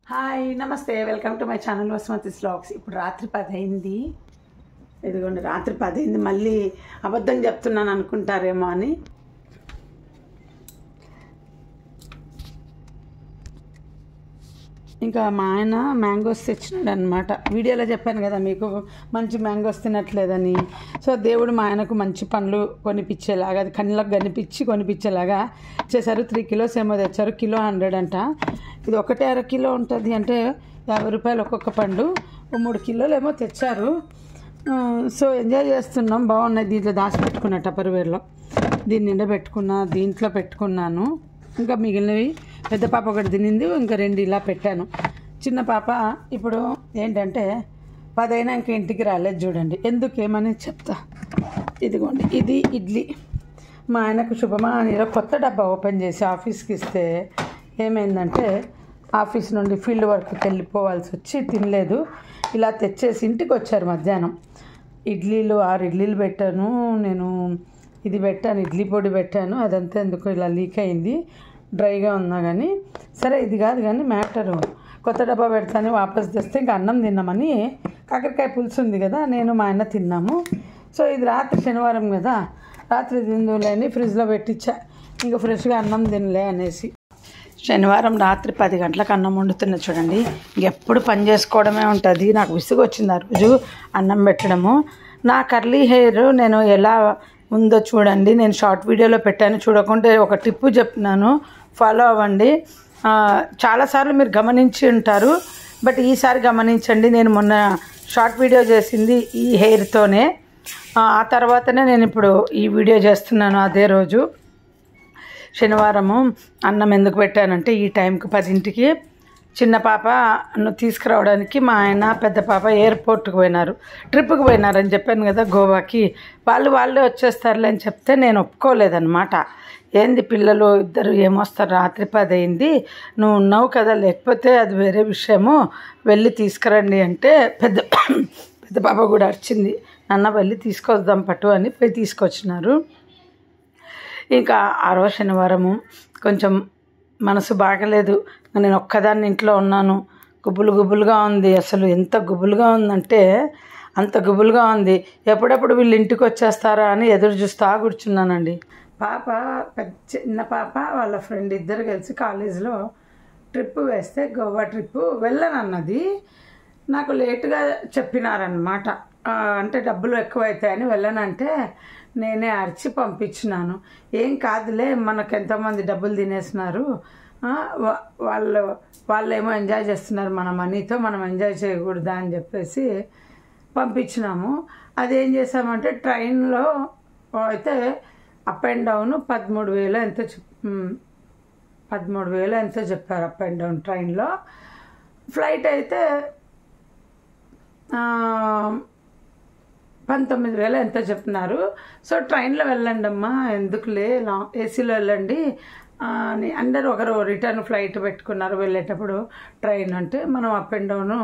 Hi నమస్తే welcome to my channel Vasumathi vlogs. ఇప్పుడు రాత్రి 10 అయింది. ఇదిగోండి రాత్రి 10 అయింది. మళ్ళీ అబద్ధం చెప్తున్నాను అనుకుంటారేమో అని ఇంకా మా ఆయన మ్యాంగోస్ తెచ్చినాడు అనమాట. వీడియోలో చెప్పాను కదా మీకు మంచి మ్యాంగోస్ తినట్లేదని. సో దేవుడు మా ఆయనకు మంచి పండ్లు కొనిపించేలాగా, అది కళ్ళకు కనిపించి కొనిపించేలాగా చేశారు. 3 కిలోస్ ఏమో తెచ్చారు. కిలో 100 అంట. ఇది ఒకటే 1/2 కిలో ఉంటుంది అంటే 50 రూపాయలు ఒక్కొక్క పండు. 3 కిలోలు ఏమో తెచ్చారు. సో ఎంజాయ్ చేస్తున్నాం. బాగున్నాయి. దీంట్లో దాచిపెట్టుకున్నా టపర్వేర్లో. దీన్ని నిండా పెట్టుకున్నా, దీంట్లో పెట్టుకున్నాను. ఇంకా మిగిలినవి పెద్ద పాప ఒకటి తినింది, ఇంకా 2 ఇలా పెట్టాను. చిన్న పాప ఇప్పుడు ఏంటంటే 10 అయినా ఇంకా ఇంటికి రాలేదు. చూడండి ఎందుకు ఏమని చెప్తా. ఇదిగోండి ఇది ఇడ్లీ. మా ఆయనకు శుభమా అని కొత్త డబ్బా ఓపెన్ చేసి ఆఫీస్కి ఇస్తే ఏమైందంటే ఆఫీస్ నుండి ఫీల్డ్ వర్క్కి వెళ్ళిపోవాల్సి వచ్చి తినలేదు. ఇలా తెచ్చేసి ఇంటికి వచ్చారు మధ్యాహ్నం. ఇడ్లీలు 6 ఇడ్లీలు పెట్టాను నేను. ఇది పెట్టాను, ఇడ్లీ పొడి పెట్టాను. అదంతా ఎందుకు ఇలా లీక్ అయింది, డ్రైగా ఉన్నా కానీ. సరే ఇది కాదు కానీ మ్యాటరు. కొత్త డబ్బా పెడతాను వాపస్ తెస్తే ఇంకా అన్నం తిన్నామని కాకరకాయ పులుసు ఉంది కదా, నేను మా ఆయన తిన్నాము. సో ఇది రాత్రి శనివారం కదా, రాత్రి తిందులేని ఫ్రిడ్జ్లో పెట్టించా. ఇంకా ఫ్రెష్గా అన్నం తినలే అనేసి. శనివారం రాత్రి 10 గంటలకు అన్నం వండుతున్నా చూడండి. ఎప్పుడు పని చేసుకోవడమే ఉంటుంది. నాకు విసుగు వచ్చింది ఆ రోజు అన్నం పెట్టడము. నా కర్లీ హెయిర్ నేను ఎలా ఉందో చూడండి. నేను షార్ట్ వీడియోలో పెట్టాను, చూడకుంటే ఒక టిప్పు చెప్తున్నాను, ఫాలో అవ్వండి. చాలాసార్లు మీరు గమనించి ఉంటారు, బట్ ఈసారి గమనించండి. నేను మొన్న షార్ట్ వీడియో చేసింది ఈ హెయిర్తోనే. ఆ తర్వాతనే నేను ఇప్పుడు ఈ వీడియో చేస్తున్నాను. అదే రోజు శనివారము అన్నం ఎందుకు పెట్టానంటే ఈ టైంకి 10ంటికి చిన్న పాపను తీసుకురావడానికి మా ఆయన పెద్ద పాప ఎయిర్పోర్ట్కి పోయినారు, ట్రిప్కి పోయినారని చెప్పాను కదా గోవాకి. వాళ్ళే వచ్చేస్తారులే అని చెప్తే నేను ఒప్పుకోలేదన్నమాట. ఏంది పిల్లలు ఇద్దరు ఏమొస్తారు, రాత్రి 10 అయింది, నువ్వు ఉన్నావు కదా, లేకపోతే అది వేరే విషయము, వెళ్ళి తీసుకురండి అంటే పెద్ద పాప కూడా అరిచింది, నాన్న వెళ్ళి తీసుకొద్దాం పట్టు అని పోయి తీసుకొచ్చినారు. ఇంకా ఆ రోజు శనివారము కొంచెం మనసు బాగలేదు. నేను ఒక్కదాన్ని ఇంట్లో ఉన్నాను. గుబులుగా ఉంది. అసలు ఎంత గుబులుగా ఉందంటే అంత గుబులుగా ఉంది. ఎప్పుడెప్పుడు వీళ్ళు ఇంటికి వచ్చేస్తారా అని ఎదురు చూస్తూ కూర్చున్నానండి. పాప చిన్న పాప వాళ్ళ ఫ్రెండ్ ఇద్దరు కలిసి కాలేజీలో ట్రిప్ వేస్తే గోవా ట్రిప్పు వెళ్ళనన్నది. నాకు లేటుగా చెప్పినారనమాట. అంటే డబ్బులు ఎక్కువైతాయని వెళ్ళనంటే నేనే అరిచి పంపించినాను. ఏం కాదులే, మనకు ఎంతోమంది డబ్బులు తినేస్తున్నారు, వాళ్ళేమో ఎంజాయ్ చేస్తున్నారు మన మనీతో, మనం ఎంజాయ్ చేయకూడదా అని చెప్పేసి పంపించినాము. అదేం చేసామంటే ట్రైన్లో అయితే అప్ అండ్ డౌన్ 13,000 ఎంతో చెప్పారు అప్ అండ్ డౌన్ ట్రైన్లో. ఫ్లైట్ అయితే 19,000 ఎంతో చెప్తున్నారు. సో ట్రైన్లో వెళ్ళండి అమ్మా, ఎందుకులే ఏసీలో వెళ్ళండి అని అందరూ ఒకరు రిటర్న్ ఫ్లైట్ పెట్టుకున్నారు. వెళ్ళేటప్పుడు ట్రైన్ అంటే మనం అప్ అండ్ డౌన్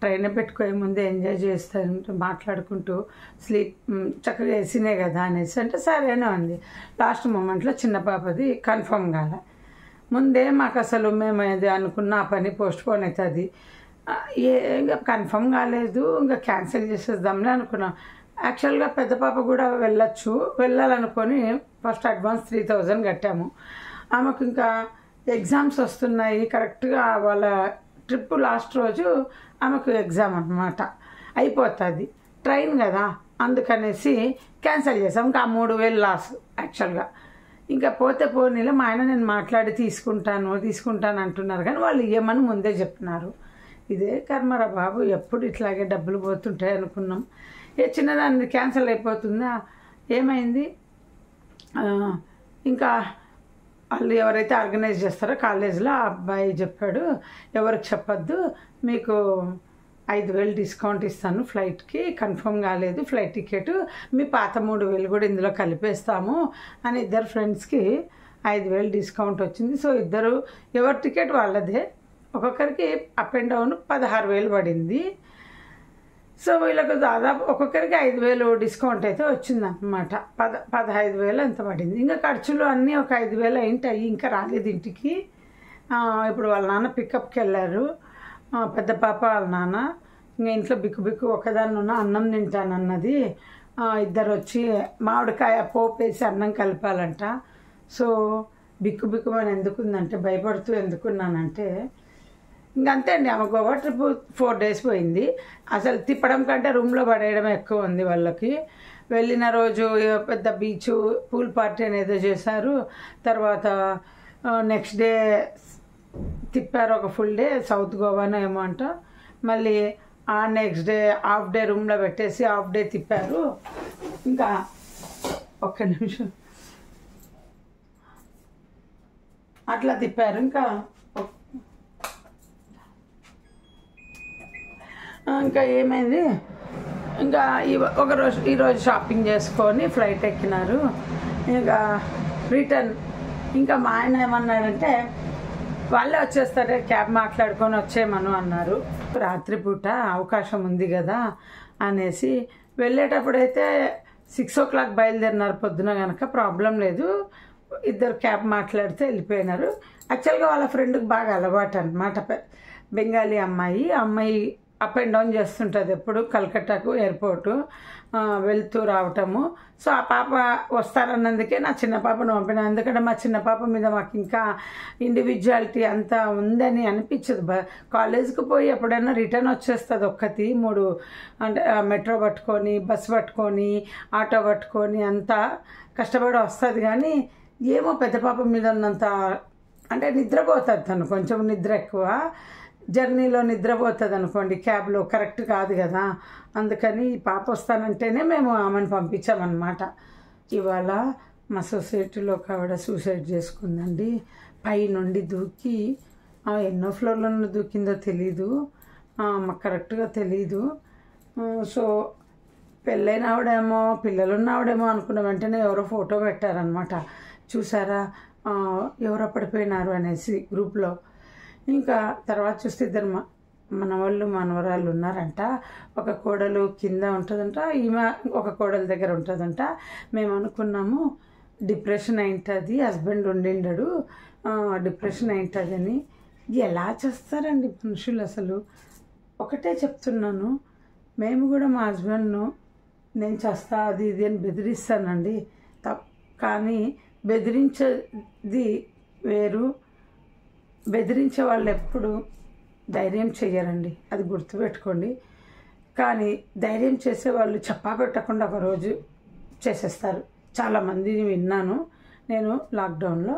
ట్రైన్ పెట్టుకోయే ముందే ఎంజాయ్ చేస్తూ మాట్లాడుకుంటూ స్లీప్ చక్కగా ఏసీనే కదా అనేసి అంటే సరేనా అంది. లాస్ట్ మూమెంట్లో చిన్న పాపది కన్ఫర్మ్ కాలే. ముందే మాకు అసలు మేము అది అనుకున్న ఆ పని పోస్ట్పోన్ అవుతుంది, ఇంకా కన్ఫర్మ్ కాలేదు, ఇంకా క్యాన్సిల్ చేసేద్దాంలే అనుకున్నాం. యాక్చువల్గా పెద్ద పాప కూడా వెళ్ళాలనుకొని ఫస్ట్ అడ్వాన్స్ 3,000 కట్టాము. ఆమెకు ఇంకా ఎగ్జామ్స్ వస్తున్నాయి కరెక్ట్గా. వాళ్ళ ట్రిప్ లాస్ట్ రోజు ఆమెకు ఎగ్జామ్ అనమాట, అయిపోతుంది ట్రైన్ కదా, అందుకనేసి క్యాన్సిల్ చేసాం. ఇంకా 3,000 లాస్ యాక్చువల్గా. ఇంకా పోతే పోనీలో మా ఆయన నేను మాట్లాడి తీసుకుంటాను అంటున్నారు, కానీ వాళ్ళు ఏమని ముందే చెప్తున్నారు. ఇదే కర్మరా బాబు, ఎప్పుడు ఇట్లాగే డబ్బులు పోతుంటాయి అనుకున్నాం. చిన్నదాన్ని క్యాన్సిల్ అయిపోతుందా, ఏమైంది. ఇంకా వాళ్ళు ఎవరైతే ఆర్గనైజ్ చేస్తారో కాలేజీలో ఆ అబ్బాయి చెప్పాడు, ఎవరికి చెప్పొద్దు, మీకు 5,000 డిస్కౌంట్ ఇస్తాను ఫ్లైట్కి, కన్ఫర్మ్ కాలేదు ఫ్లైట్ టికెట్, మీ పాత 3,000 కూడా ఇందులో కలిపేస్తాము అని ఇద్దరు ఫ్రెండ్స్కి 5,000 డిస్కౌంట్ వచ్చింది. సో ఇద్దరు ఎవరి టికెట్ వాళ్ళదే, ఒక్కొక్కరికి అప్ అండ్ డౌన్ 16,000 పడింది. సో వీళ్ళకు దాదాపు ఒక్కొక్కరికి 5,000 డిస్కౌంట్ అయితే వచ్చిందన్నమాట. 15,000 ఎంత పడింది. ఇంకా ఖర్చులు అన్నీ ఒక 5,000 అయింటాయి. ఇంకా రాలేదు ఇంటికి. ఇప్పుడు వాళ్ళ నాన్న పికప్కి వెళ్ళారు. పెద్ద పాప వాళ్ళ నాన్న ఇంకా ఇంట్లో బిక్కు ఒకదాన్ని ఉన్నా అన్నం తింటానన్నది. ఇద్దరు వచ్చి మామిడికాయ పోపు వేసి అన్నం కలిపాలంట. సో బిక్కుమని ఎందుకుందంటే భయపడుతూ ఎందుకున్నానంటే ఇంకంతే అండి. ఆమె గోవా ట్రిప్ 4 days పోయింది. అసలు తిప్పడం కంటే రూమ్లో పడేయడం ఎక్కువ ఉంది వాళ్ళకి. వెళ్ళిన రోజు పెద్ద బీచ్ పూల్ పార్టీ అనేది చేశారు. తర్వాత నెక్స్ట్ డే తిప్పారు ఒక ఫుల్ డే, సౌత్ గోవానో ఏమో అంట. మళ్ళీ ఆ నెక్స్ట్ డే హాఫ్ డే రూమ్లో పెట్టేసి హాఫ్ డే తిప్పారు. ఇంకా ఒక్క నిమిషం అట్లా తిప్పారు. ఇంకా ఏమైంది, ఇంకా ఈరోజు షాపింగ్ చేసుకొని ఫ్లైట్ ఎక్కినారు. ఇంకా రిటర్న్ ఇంకా మా ఆయన ఏమన్నాడంటే వాళ్ళే వచ్చేస్తారే, క్యాబ్ మాట్లాడుకొని వచ్చేయమను అన్నారు. రాత్రిపూట అవకాశం ఉంది కదా అనేసి వెళ్ళేటప్పుడైతే 6 o'clock బయలుదేరినారు పొద్దున, కనుక ప్రాబ్లం లేదు. ఇద్దరు క్యాబ్ మాట్లాడితే వెళ్ళిపోయినారు. యాక్చువల్గా వాళ్ళ ఫ్రెండ్కి బాగా అలవాటు అనమాట, బెంగాలీ అమ్మాయి అప్ అండ్ డౌన్ చేస్తుంటుంది ఎప్పుడు కలకట్టాకు ఎయిర్పోర్టు వెళ్తూ రావటము. సో ఆ పాప వస్తారన్నందుకే నా చిన్న పాపను పంపిన. ఎందుకంటే మా చిన్న పాప మీద మాకు ఇంకా ఇండివిజువాలిటీ అంతా ఉందని అనిపించదు. కాలేజ్కి పోయి ఎప్పుడైనా రిటర్న్ వచ్చేస్తుంది ఒక్కటి 3 అంటే మెట్రో పట్టుకొని బస్సు పట్టుకొని ఆటో పట్టుకొని అంతా కష్టపడి వస్తుంది. కానీ ఏమో పెద్ద పాప మీద ఉన్నంత అంటే నిద్రపోతుంది తను, కొంచెం నిద్ర ఎక్కువ. జర్నీలో నిద్రపోతుంది అనుకోండి, క్యాబ్లో కరెక్ట్ కాదు కదా. అందుకని పాప వస్తానంటేనే మేము ఆమెను పంపించామన్నమాట. ఇవాళ మా సొసైటీలో ఒక ఆవిడ సూసైడ్ చేసుకుందండి. పై నుండి దూకి ఎన్నో ఫ్లోర్లో దూకిందో తెలీదు, మాకు కరెక్ట్గా తెలీదు. సో పెళ్ళైన ఆవిడేమో పిల్లలున్న ఆవిడేమో అనుకున్న వెంటనే ఎవరో ఫోటో పెట్టారనమాట. చూసారా ఎవరో పడిపోయినారు అనేసి గ్రూప్లో. ఇంకా తర్వాత చూస్తే ఇద్దరు మనవాళ్ళు మనవరాళ్ళు ఉన్నారంట. ఒక కోడలు కింద ఉంటుందంట, ఈమె ఒక కోడల దగ్గర ఉంటుందంట. మేము అనుకున్నాము డిప్రెషన్ అయింటుంది, హస్బెండ్ ఉండిండడు, డిప్రెషన్ అయింటుంది అని. ఎలా చేస్తారండి మనుషులు అసలు. ఒకటే చెప్తున్నాను, మేము కూడా మా హస్బెండ్ను నేను చేస్తా అది ఇది అని బెదిరిస్తానండి. కానీ బెదిరించేది వేరు, బెదిరించే వాళ్ళు ఎప్పుడు ధైర్యం చెయ్యరండి, అది గుర్తుపెట్టుకోండి. కానీ ధైర్యం చేసేవాళ్ళు చెప్పా పెట్టకుండా ఒకరోజు చేసేస్తారు. చాలామందిని విన్నాను నేను లాక్డౌన్లో.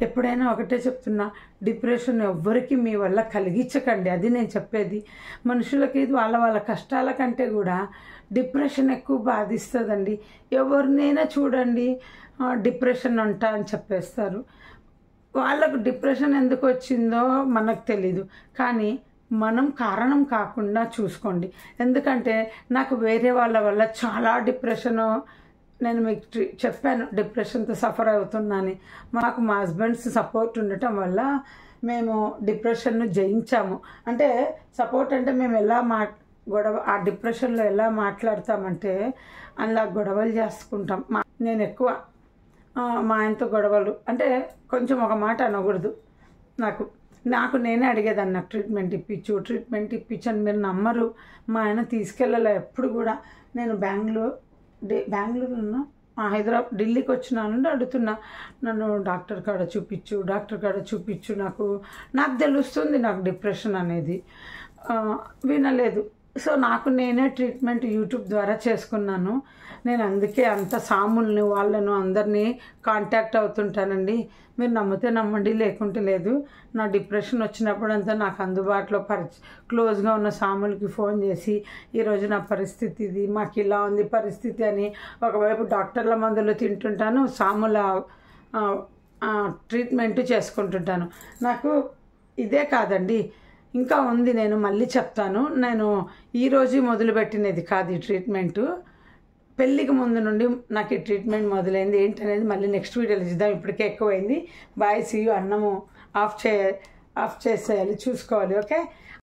ఎప్పుడైనా ఒకటే చెప్తున్నా, డిప్రెషన్ ఎవ్వరికి మీ వల్ల కలిగించకండి. అది నేను చెప్పేది. మనుషులకి వాళ్ళ కష్టాల కంటే కూడా డిప్రెషన్ ఎక్కువ బాధిస్తుందండి. ఎవరినైనా చూడండి డిప్రెషన్ అంటా అని చెప్పేస్తారు. వాళ్ళకు డిప్రెషన్ ఎందుకు వచ్చిందో మనకు తెలీదు, కానీ మనం కారణం కాకుండా చూసుకోండి. ఎందుకంటే నాకు వేరే వాళ్ళ వల్ల చాలా డిప్రెషను, నేను మీకు చెప్పాను డిప్రెషన్తో సఫర్ అవుతున్నాను. మాకు మా హస్బెండ్స్ సపోర్ట్ ఉండటం వల్ల మేము డిప్రెషన్ను జయించాము. అంటే సపోర్ట్ అంటే మేము ఎలా ఆ డిప్రెషన్లో ఎలా మాట్లాడతామంటే అలా గొడవలు చేసుకుంటాం. నేను ఎక్కువ మా ఆయనతో గొడవలు అంటే కొంచెం ఒక మాట అనకూడదు. నాకు నేనే అడిగేదాన్ని, నాకు ట్రీట్మెంట్ ఇప్పించు అని. మీరు నమ్మరు, మా ఆయన తీసుకెళ్ళలే ఎప్పుడు కూడా. నేను బెంగళూరులో ఢిల్లీకి వచ్చినానంటే అడుగుతున్నా, నన్ను డాక్టర్ కాడ చూపించు, నాకు తెలుస్తుంది నాకు డిప్రెషన్ అనేది. వినలేదు. సో నాకు నేనే ట్రీట్మెంట్ యూట్యూబ్ ద్వారా చేసుకున్నాను. నేను అందుకే అంత సాముల్ని వాళ్ళను అందరినీ కాంటాక్ట్ అవుతుంటానండి. మీరు నమ్మితే నమ్మండి, లేకుంటే లేదు. నా డిప్రెషన్ వచ్చినప్పుడు అంతా నాకు అందుబాటులో క్లోజ్గా ఉన్న సాములకి ఫోన్ చేసి ఈరోజు నా పరిస్థితి ఇది, మాకు ఇలా ఉంది పరిస్థితి అని. ఒకవైపు డాక్టర్ల మందులు తింటుంటాను, సాముల ట్రీట్మెంట్ చేసుకుంటుంటాను. నాకు ఇదే కాదండి, ఇంకా ఉంది. నేను మళ్ళీ చెప్తాను. నేను ఈరోజు మొదలుపెట్టినది కాదు ఈ ట్రీట్మెంటు. పెళ్ళికి ముందు నుండి నాకు ఈ ట్రీట్మెంట్ మొదలైంది. ఏంటనేది మళ్ళీ నెక్స్ట్ వీడియోలో చూద్దాం. ఇప్పటికే ఎక్కువైంది. Bye, see you. అన్నము ఆఫ్ చేసేయాలి, చూసుకోవాలి. ఓకే.